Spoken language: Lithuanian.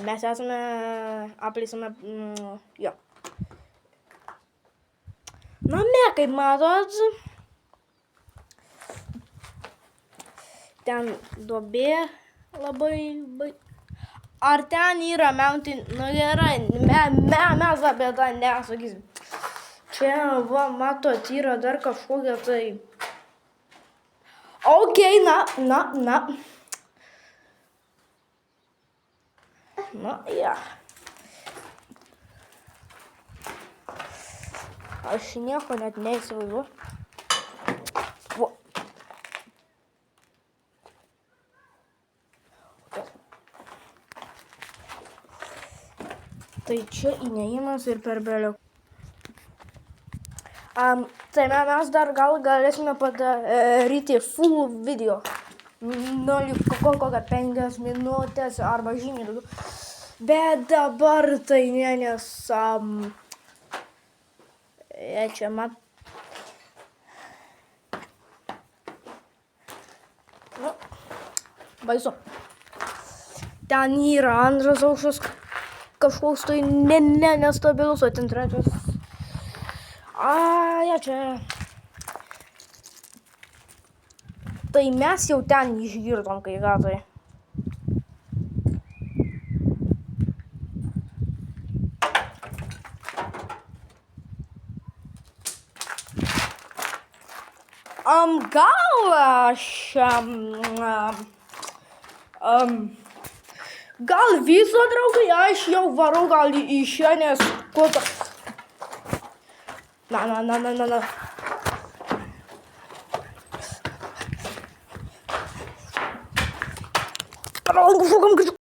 Mes esame apleistame, jo. Name, kaip matot, ten duobė labai. Ar ten yra mountain? Nu gerai, mes apie tą nesakysim. Čia, va, matot, yra dar kažkokia tai. Okei, na. Na, ja. Aš nieko net neįsivaizduoju. Tai čia įnėjimas ir per belio. Tai mes dar gal galėsime padaryti full video. Nu, kokią 5 minutės arba žymiai daugiau. Bet dabar tai ne, nes čia man. Nu, baisu. Ten yra antras aukštas kažkoks tai nestabilus, o ten trečias. Ja čia. Tai mes jau ten išgirdom kai ką tai. Gal gal viso, draugai, aš jau varau gal į šią, nes kokią. Na.